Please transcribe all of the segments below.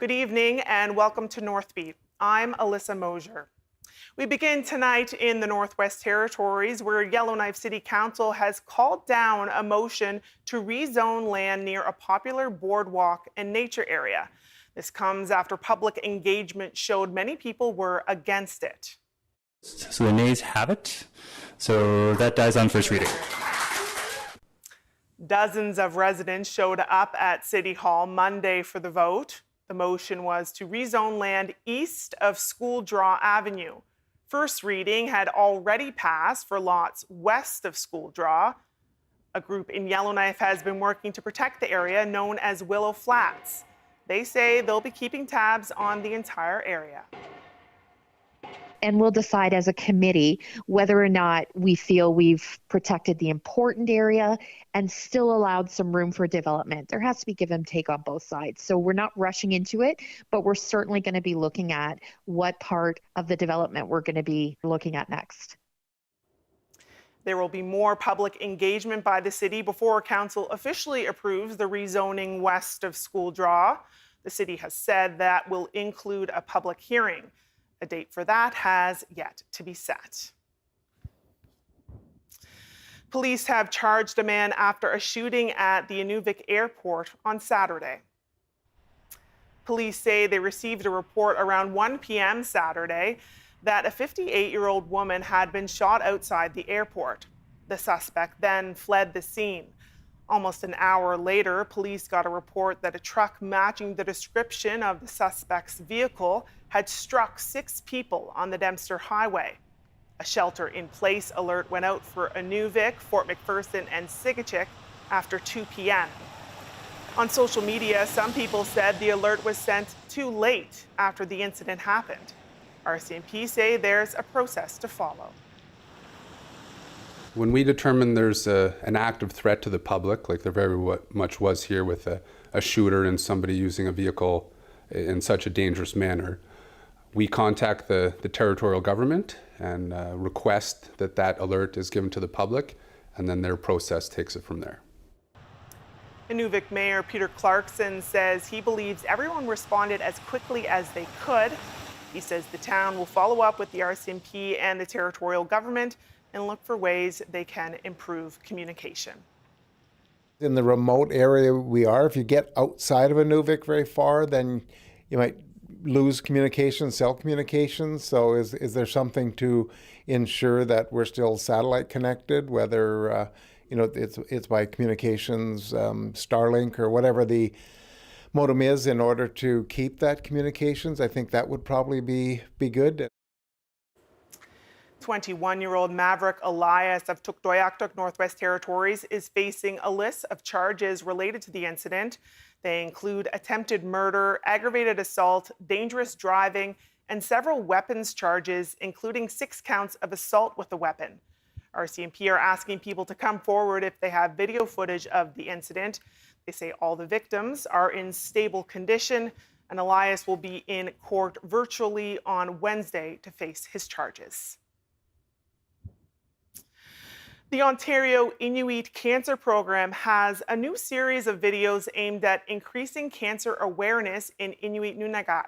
Good evening and welcome to Northbeat. I'm Alyssa Mosier. We begin tonight in the Northwest Territories, where Yellowknife City Council has called down a motion to rezone land near a popular boardwalk and nature area. This comes after public engagement showed many people were against it. So the nays have it. So that dies on first reading. Dozens of residents showed up at City Hall Monday for the vote. The motion was to rezone land east of School Draw Avenue. First reading had already passed for lots west of School Draw. A group in Yellowknife has been working to protect the area known as Willow Flats. They say they'll be keeping tabs on the entire area. And we'll decide as a committee whether or not we feel we've protected the important area and still allowed some room for development. There has to be give and take on both sides. So we're not rushing into it, but we're certainly going to be looking at what part of the development we're going to be looking at next. There will be more public engagement by the city before council officially approves the rezoning west of School Draw. The city has said that will include a public hearing. A date for that has yet to be set. Police have charged a man after a shooting at the Inuvik airport on Saturday. Police say they received a report around 1 p.m. Saturday that a 58-year-old woman had been shot outside the airport. The suspect then fled the scene. Almost an hour later, police got a report that a truck matching the description of the suspect's vehicle had struck 6 people on the Dempster Highway. A shelter-in-place alert went out for Inuvik, Fort McPherson, and Sigachik after 2 p.m. On social media, some people said the alert was sent too late after the incident happened. RCMP say there's a process to follow. When we determine there's an active threat to the public, like there very much was here with a shooter and somebody using a vehicle in such a dangerous manner, we contact the territorial government and request that alert is given to the public, and then their process takes it from there. Inuvik Mayor Peter Clarkson says he believes everyone responded as quickly as they could. He says the town will follow up with the RCMP and the territorial government and look for ways they can improve communication. In the remote area we are, if you get outside of Inuvik very far, then you might lose communication, cell communication. So is there something to ensure that we're still satellite connected, whether it's by communications, Starlink or whatever the modem is, in order to keep that communications? I think that would probably be good. 21-year-old Maverick Elias of Tuktoyaktuk, Northwest Territories, is facing a list of charges related to the incident. They include attempted murder, aggravated assault, dangerous driving, and several weapons charges, including 6 counts of assault with a weapon. RCMP are asking people to come forward if they have video footage of the incident. They say all the victims are in stable condition, and Elias will be in court virtually on Wednesday to face his charges. The Ontario Inuit Cancer Program has a new series of videos aimed at increasing cancer awareness in Inuit Nunagat.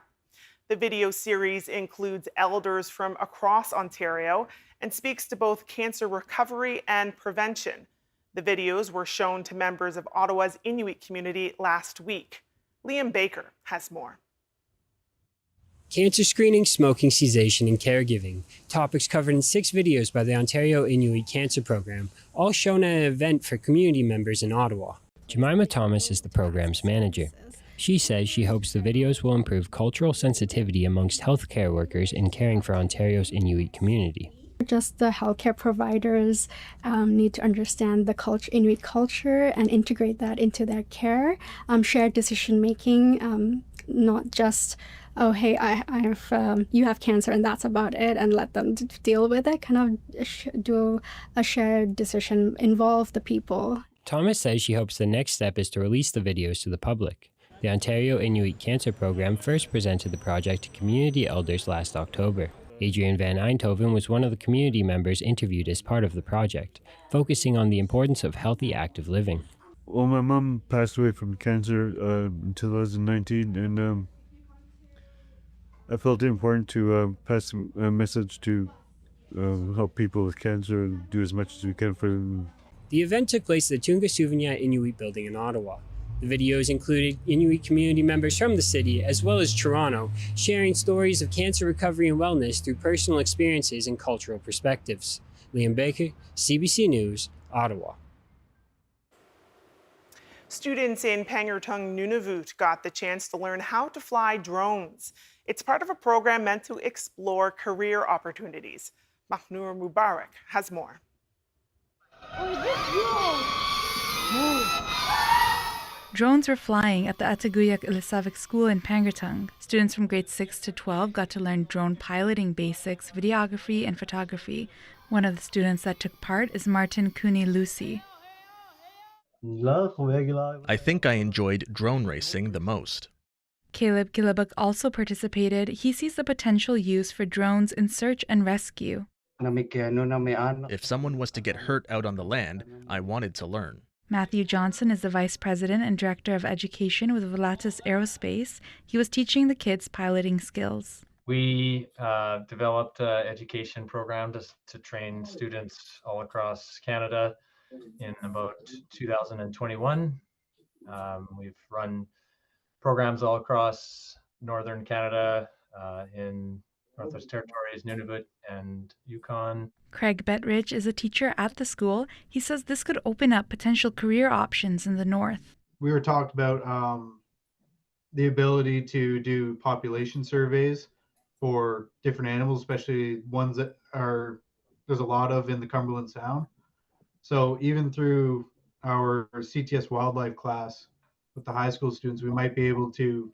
The video series includes elders from across Ontario and speaks to both cancer recovery and prevention. The videos were shown to members of Ottawa's Inuit community last week. Liam Baker has more. Cancer screening, smoking cessation, and caregiving. Topics covered in 6 videos by the Ontario Inuit Cancer Program, all shown at an event for community members in Ottawa. Jemima Thomas is the program's manager. She says she hopes the videos will improve cultural sensitivity amongst healthcare workers in caring for Ontario's Inuit community. Just the healthcare providers need to understand the Inuit culture and integrate that into their care. Shared decision making, not just, oh hey, you have cancer and that's about it, and let them deal with it. Kind of do a shared decision, involve the people. Thomas says she hopes the next step is to release the videos to the public. The Ontario Inuit Cancer Program first presented the project to community elders last October. Adrian Van Eindhoven was one of the community members interviewed as part of the project, focusing on the importance of healthy, active living. Well, my mom passed away from cancer in 2019, and I felt it important to pass a message to help people with cancer and do as much as we can for them. The event took place at the Tunga Suvanya Inuit building in Ottawa. The videos included Inuit community members from the city, as well as Toronto, sharing stories of cancer recovery and wellness through personal experiences and cultural perspectives. Liam Baker, CBC News, Ottawa. Students in Pangertung, Nunavut got the chance to learn how to fly drones. It's part of a program meant to explore career opportunities. Mahnur Mubarak has more. Drones were flying at the Ataguyak Ilisavik School in Pangertung. Students from grades 6 to 12 got to learn drone piloting basics, videography, and photography. One of the students that took part is Martin Cooney Lucy. I think I enjoyed drone racing the most. Caleb Kilabuk also participated. He sees the potential use for drones in search and rescue. If someone was to get hurt out on the land, I wanted to learn. Matthew Johnson is the Vice President and Director of Education with Volatus Aerospace. He was teaching the kids piloting skills. We developed an education program to train students all across Canada in about 2021. We've run programs all across Northern Canada, in Northwest Territories, Nunavut, and Yukon. Craig Bettridge is a teacher at the school. He says this could open up potential career options in the north. We were talked about the ability to do population surveys for different animals, especially ones that there's a lot of in the Cumberland Sound. So even through our CTS wildlife class with the high school students, we might be able to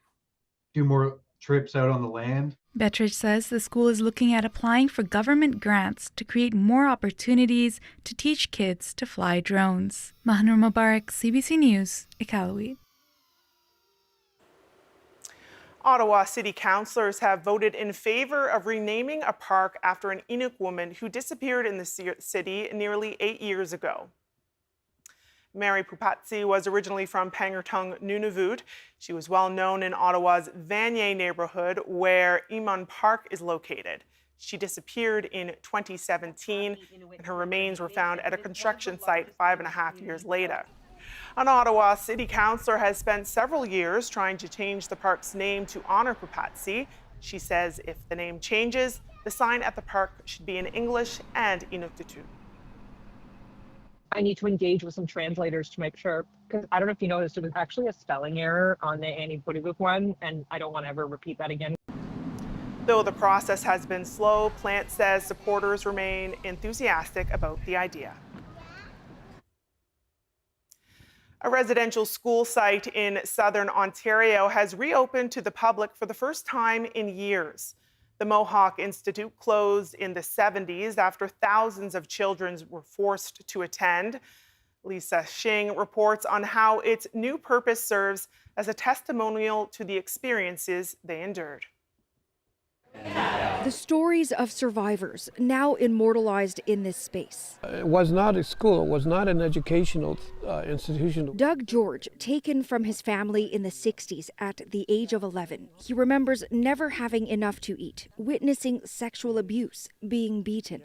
do more trips out on the land. Bettridge says the school is looking at applying for government grants to create more opportunities to teach kids to fly drones. Mahnur Mubarak, CBC News, Iqaluit. Ottawa City Councillors have voted in favor of renaming a park after an Inuk woman who disappeared in the city nearly 8 years ago. Mary Pupatsi was originally from Pangertung, Nunavut. She was well known in Ottawa's Vanier neighborhood, where Iman Park is located. She disappeared in 2017, and her remains were found at a construction site 5.5 years later. An Ottawa City Councillor has spent several years trying to change the park's name to honor Pupatsi. She says if the name changes, the sign at the park should be in English and Inuktitut. I need to engage with some translators to make sure, because I don't know if you noticed, it was actually a spelling error on the Annie Purivuk one, and I don't want to ever repeat that again. Though the process has been slow, Plant says supporters remain enthusiastic about the idea. A residential school site in southern Ontario has reopened to the public for the first time in years. The Mohawk Institute closed in the 70s after thousands of children were forced to attend. Lisa Shing reports on how its new purpose serves as a testimonial to the experiences they endured. The stories of survivors now immortalized in this space. It was not a school, it was not an educational institution. Doug George, taken from his family in the 60s at the age of 11. He remembers never having enough to eat, witnessing sexual abuse, being beaten.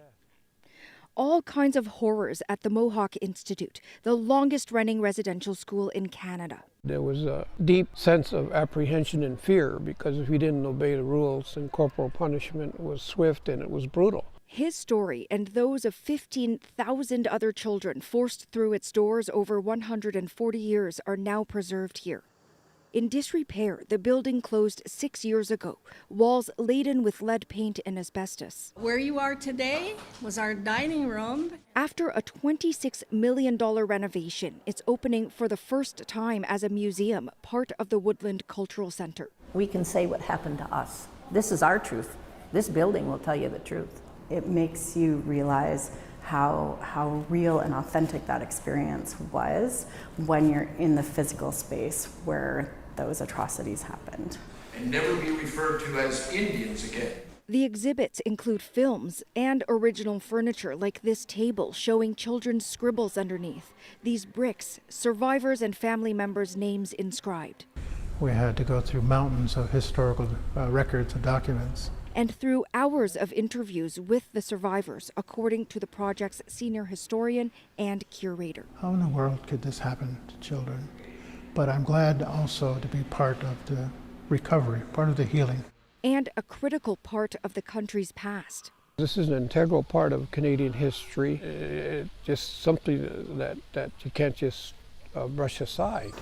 All kinds of horrors at the Mohawk Institute, the longest-running residential school in Canada. There was a deep sense of apprehension and fear because if you didn't obey the rules, and corporal punishment was swift and it was brutal. His story and those of 15,000 other children forced through its doors over 140 years are now preserved here. In disrepair, the building closed 6 years ago, walls laden with lead paint and asbestos. Where you are today was our dining room. After a $26 million renovation, it's opening for the first time as a museum, part of the Woodland Cultural Center. We can say what happened to us. This is our truth. This building will tell you the truth. It makes you realize how real and authentic that experience was when you're in the physical space where those atrocities happened. And never be referred to as Indians again. The exhibits include films and original furniture like this table showing children's scribbles underneath. These bricks, survivors and family members' names inscribed. We had to go through mountains of historical records and documents. And through hours of interviews with the survivors, according to the project's senior historian and curator. How in the world could this happen to children? But I'm glad also to be part of the recovery, part of the healing. And a critical part of the country's past. This is an integral part of Canadian history. It's just something that you can't just brush aside.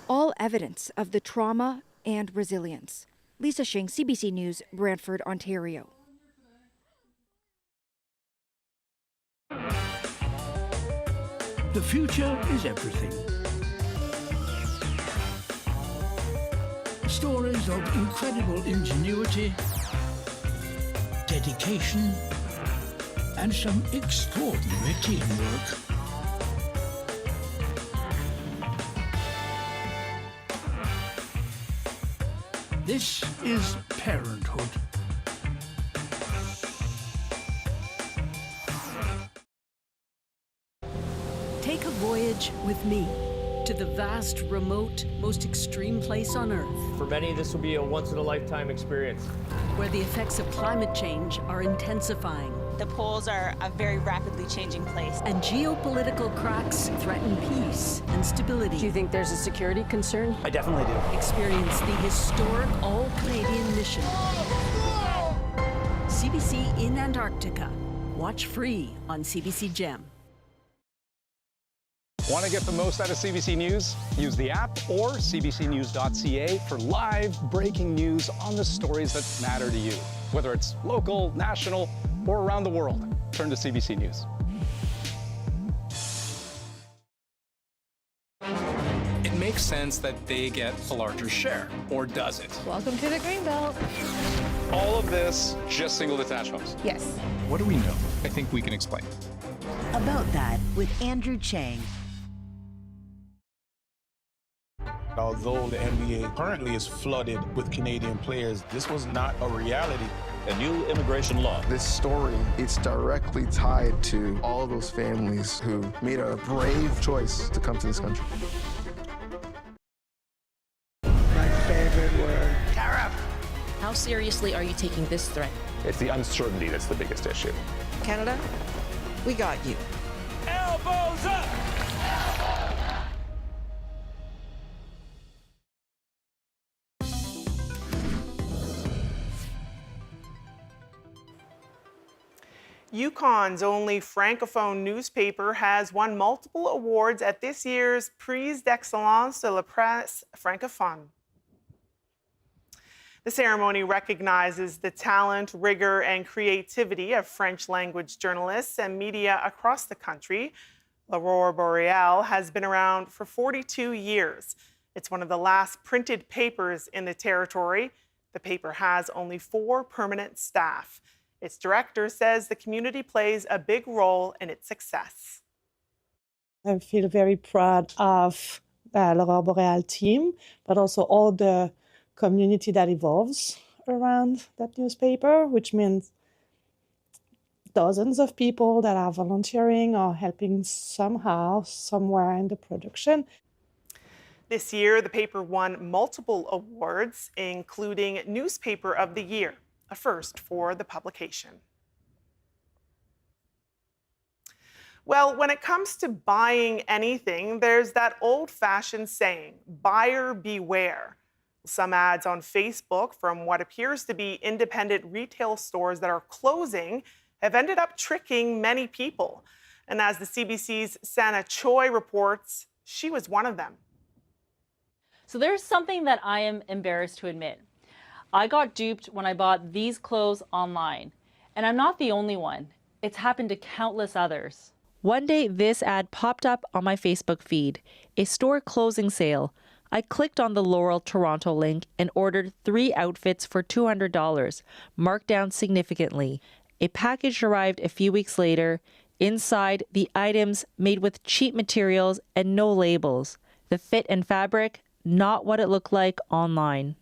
All evidence of the trauma and resilience. Lisa Shing, CBC News, Brantford, Ontario. The future is everything. Stories of incredible ingenuity, dedication, and some extraordinary teamwork. This is parenthood. Take a voyage with me to the vast, remote, most extreme place on Earth. For many, this will be a once-in-a-lifetime experience. Where the effects of climate change are intensifying. The poles are a very rapidly changing place. And geopolitical cracks threaten peace and stability. Do you think there's a security concern? I definitely do. Experience the historic all-Canadian mission. CBC in Antarctica. Watch free on CBC Gem. Want to get the most out of CBC News? Use the app or cbcnews.ca for live breaking news on the stories that matter to you. Whether it's local, national, or around the world, turn to CBC News. It makes sense that they get a larger share, or does it? Welcome to the Greenbelt. All of this, just single detached homes. Yes. What do we know? I think we can explain. About that with Andrew Chang. Although the NBA currently is flooded with Canadian players, this was not a reality. A new immigration law. This story, it's directly tied to all those families who made a brave choice to come to this country. My favorite word. Tariff. How seriously are you taking this threat? It's the uncertainty that's the biggest issue. Canada, we got you. Elbows up! Yukon's only francophone newspaper has won multiple awards at this year's Prix d'Excellence de la Presse francophone. The ceremony recognizes the talent, rigor, and creativity of French language journalists and media across the country. L'Aurore Boreale has been around for 42 years. It's one of the last printed papers in the territory. The paper has only 4 permanent staff. Its director says the community plays a big role in its success. I feel very proud of the L'Aurore Boreale team, but also all the community that evolves around that newspaper, which means dozens of people that are volunteering or helping somehow, somewhere in the production. This year, the paper won multiple awards, including Newspaper of the Year, a first for the publication. Well, when it comes to buying anything, there's that old-fashioned saying, buyer beware. Some ads on Facebook from what appears to be independent retail stores that are closing have ended up tricking many people. And as the CBC's Sana Choi reports, she was one of them. So there's something that I am embarrassed to admit. I got duped when I bought these clothes online. And I'm not the only one. It's happened to countless others. One day, this ad popped up on my Facebook feed, a store closing sale. I clicked on the Laurel Toronto link and ordered 3 outfits for $200, marked down significantly. A package arrived a few weeks later. Inside, the items made with cheap materials and no labels. The fit and fabric, not what it looked like online.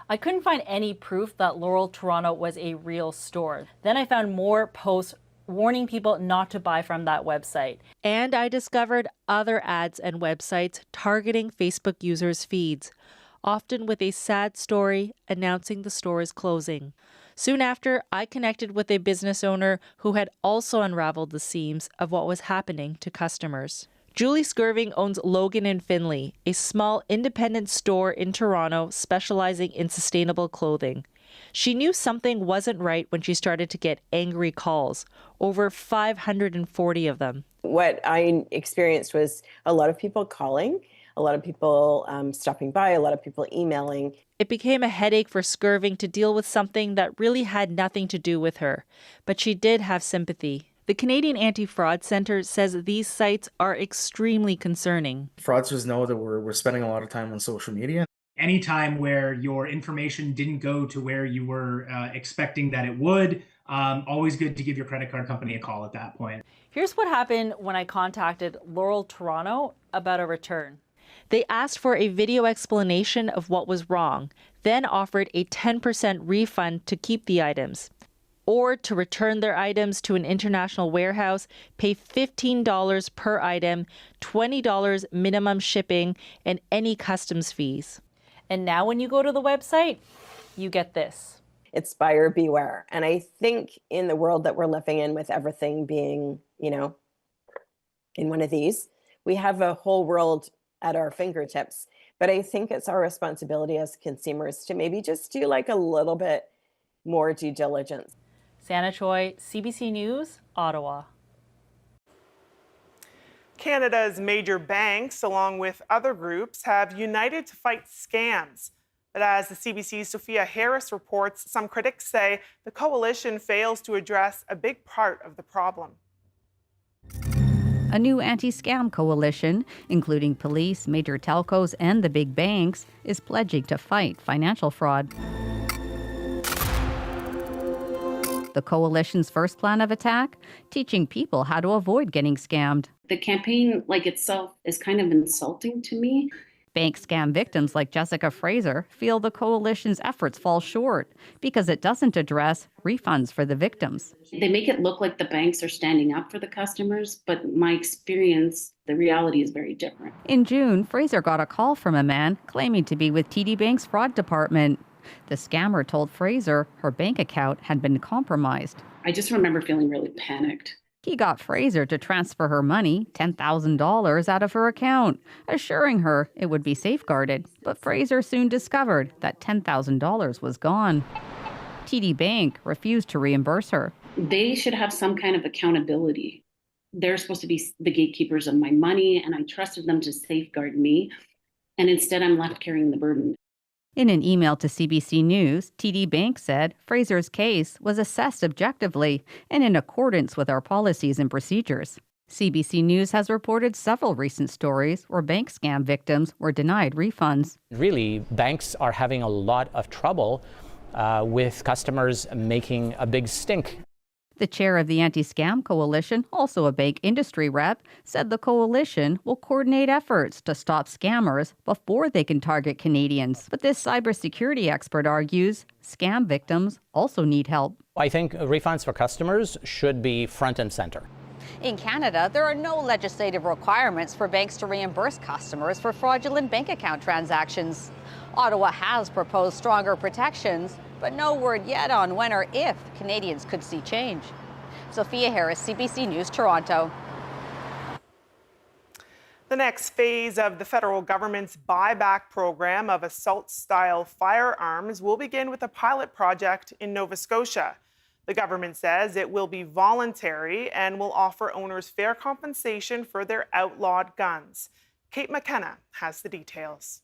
I couldn't find any proof that Laurel Toronto was a real store. Then I found more posts warning people not to buy from that website. And I discovered other ads and websites targeting Facebook users' feeds. often with a sad story announcing the store is closing. Soon after, I connected with a business owner who had also unraveled the seams of what was happening to customers. Julie Skirving owns Logan and Finley, a small independent store in Toronto specializing in sustainable clothing. She knew something wasn't right when she started to get angry calls, over 540 of them. What I experienced was a lot of people calling, a lot of people stopping by, a lot of people emailing. It became a headache for Skirving to deal with something that really had nothing to do with her, but she did have sympathy. The Canadian Anti-Fraud Centre says these sites are extremely concerning. Fraudsters know that we're spending a lot of time on social media. Any time where your information didn't go to where you were expecting that it would, always good to give your credit card company a call at that point. Here's what happened when I contacted Laurel Toronto about a return. They asked for a video explanation of what was wrong, then offered a 10% refund to keep the items, or to return their items to an international warehouse, pay $15 per item, $20 minimum shipping, and any customs fees. And now when you go to the website, you get this. It's buyer beware. And I think in the world that we're living in, with everything being, in one of these, we have a whole world at our fingertips. But I think it's our responsibility as consumers to maybe just do like a little bit more due diligence. Sana Choi, CBC News, Ottawa. Canada's major banks, along with other groups, have united to fight scams. But as the CBC's Sophia Harris reports, some critics say the coalition fails to address a big part of the problem. A new anti-scam coalition, including police, major telcos, and the big banks, is pledging to fight financial fraud. The coalition's first plan of attack? Teaching people how to avoid getting scammed. The campaign, like itself, is kind of insulting to me. Bank scam victims like Jessica Fraser feel the coalition's efforts fall short because it doesn't address refunds for the victims. They make it look like the banks are standing up for the customers, but my experience, the reality is very different. In June, Fraser got a call from a man claiming to be with TD Bank's fraud department. The scammer told Fraser her bank account had been compromised. I just remember feeling really panicked. He got Fraser to transfer her money, $10,000, out of her account, assuring her it would be safeguarded. But Fraser soon discovered that $10,000 was gone. TD Bank refused to reimburse her. They should have some kind of accountability. They're supposed to be the gatekeepers of my money, and I trusted them to safeguard me. And instead, I'm left carrying the burden. In an email to CBC News, TD Bank said Fraser's case was assessed objectively and in accordance with our policies and procedures. CBC News has reported several recent stories where bank scam victims were denied refunds. Really, banks are having a lot of trouble with customers making a big stink. The chair of the Anti-Scam Coalition, also a bank industry rep, said the coalition will coordinate efforts to stop scammers before they can target Canadians. But this cybersecurity expert argues scam victims also need help. I think refunds for customers should be front and center. In Canada, there are no legislative requirements for banks to reimburse customers for fraudulent bank account transactions. Ottawa has proposed stronger protections, but no word yet on when or if Canadians could see change. Sophia Harris, CBC News, Toronto. The next phase of the federal government's buyback program of assault-style firearms will begin with a pilot project in Nova Scotia. The government says it will be voluntary and will offer owners fair compensation for their outlawed guns. Kate McKenna has the details.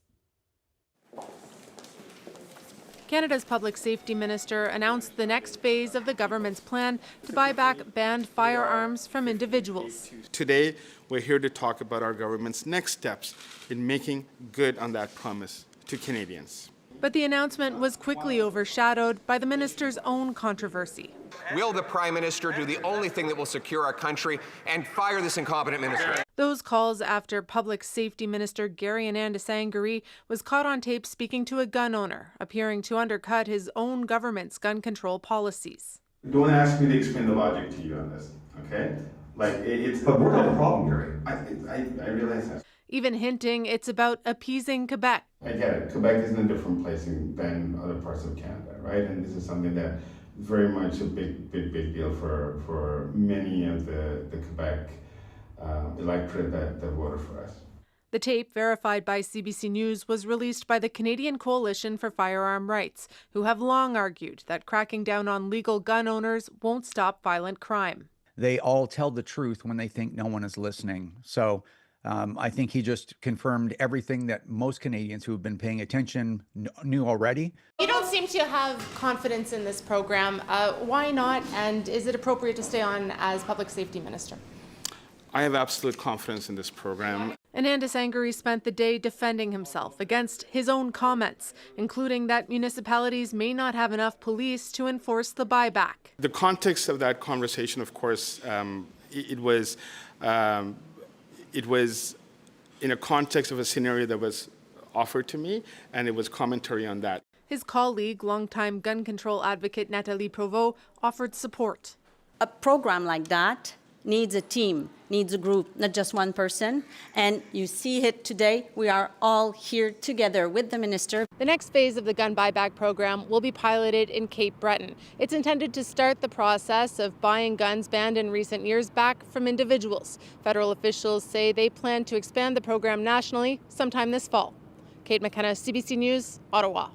Canada's Public Safety Minister announced the next phase of the government's plan to buy back banned firearms from individuals. Today, we're here to talk about our government's next steps in making good on that promise to Canadians. But the announcement was quickly overshadowed by the minister's own controversy. Will the Prime Minister do the only thing that will secure our country and fire this incompetent minister? Those calls after Public Safety Minister Gary Anandasangiri was caught on tape speaking to a gun owner, appearing to undercut his own government's gun control policies. Don't ask me to explain the logic to you on this, okay? Like, it's... But we're not the problem, Gary. I realize that. even hinting it's about appeasing Quebec. I get it. Quebec is in a different place than other parts of Canada, right? And this is something that very much a big deal for many of the Quebec electorate that voted for us. The tape, verified by CBC News, was released by the Canadian Coalition for Firearm Rights, who have long argued that cracking down on legal gun owners won't stop violent crime. They all tell the truth when they think no one is listening. So I think he just confirmed everything that most Canadians who have been paying attention knew already. You don't seem to have confidence in this program. Why not? And is it appropriate to stay on as Public Safety Minister? I have absolute confidence in this program. Ananda Sangari spent the day defending himself against his own comments, including that municipalities may not have enough police to enforce the buyback. The context of that conversation, of course, it was in a context of a scenario that was offered to me, and it was commentary on that. His colleague, longtime gun control advocate Nathalie Provost, offered support. A program like that needs a team, needs a group, not just one person. And you see it today. We are all here together with the minister. The next phase of the gun buyback program will be piloted in Cape Breton. It's intended to start the process of buying guns banned in recent years back from individuals. Federal officials say they plan to expand the program nationally sometime this fall. Kate McKenna, CBC News, Ottawa.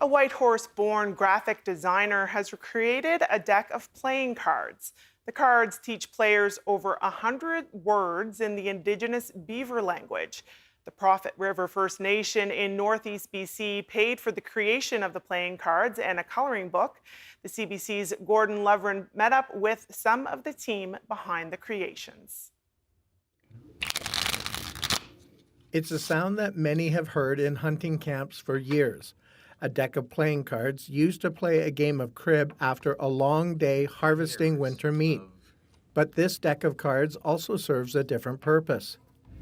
A Whitehorse-born graphic designer has created a deck of playing cards. The cards teach players over 100 words in the Indigenous Beaver language. The Prophet River First Nation in Northeast BC paid for the creation of the playing cards and a coloring book. The CBC's Gordon Lovren met up with some of the team behind the creations. It's a sound that many have heard in hunting camps for years. A deck of playing cards used to play a game of crib after a long day harvesting winter meat. But this deck of cards also serves a different purpose.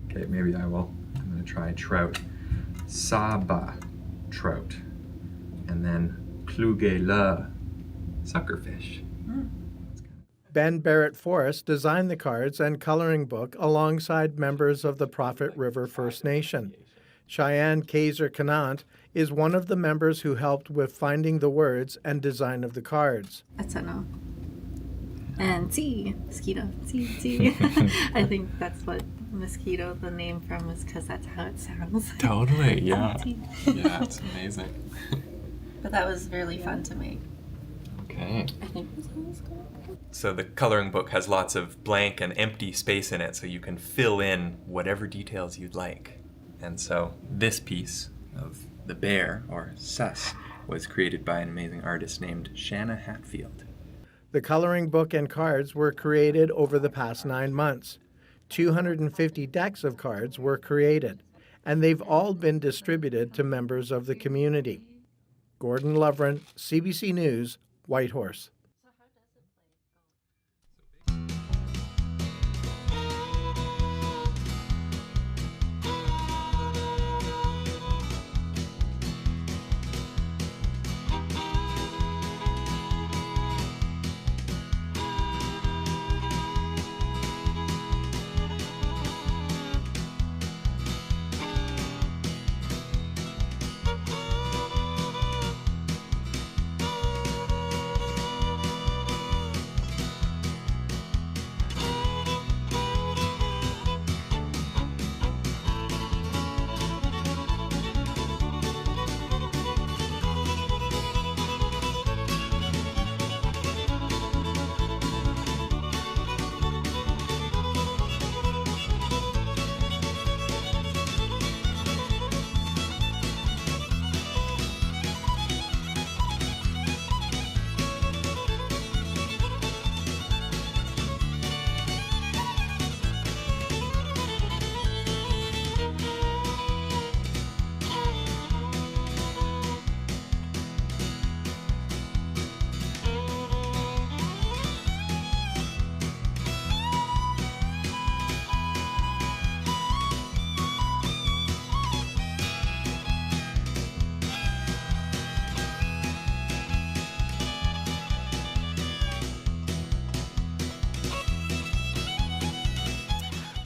Okay, maybe I will. I'm going to try trout. Saba, trout. And then klugela, suckerfish. Ben Barrett Forrest designed the cards and coloring book alongside members of the Prophet River First Nation. Cheyenne Kaiser-Canant is one of the members who helped with finding the words and design of the cards. Atana. And T, mosquito, T. I think that's what mosquito, the name from, was because that's how it sounds. Totally, yeah. Yeah, it's amazing. But that was really fun to make. Okay. I think that's how it's called. So the coloring book has lots of blank and empty space in it, so you can fill in whatever details you'd like. And so this piece of the bear, or sus, was created by an amazing artist named Shanna Hatfield. The coloring book and cards were created over the past 9 months. 250 decks of cards were created, and they've all been distributed to members of the community. Gordon Lovren, CBC News, Whitehorse.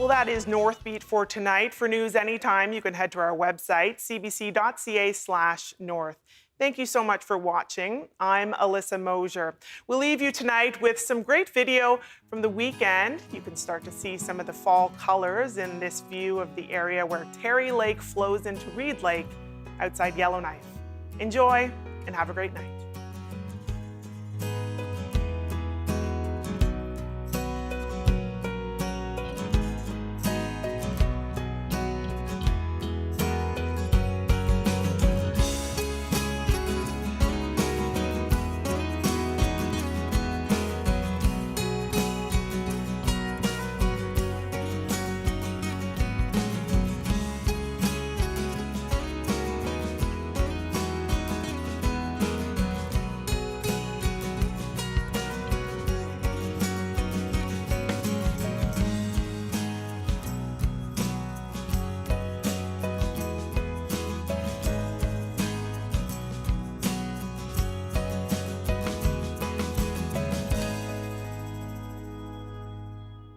Well, that is Northbeat for tonight. For news anytime, you can head to our website, cbc.ca/north. Thank you so much for watching. I'm Alyssa Mosier. We'll leave you tonight with some great video from the weekend. You can start to see some of the fall colors in this view of the area where Terry Lake flows into Reed Lake outside Yellowknife. Enjoy and have a great night.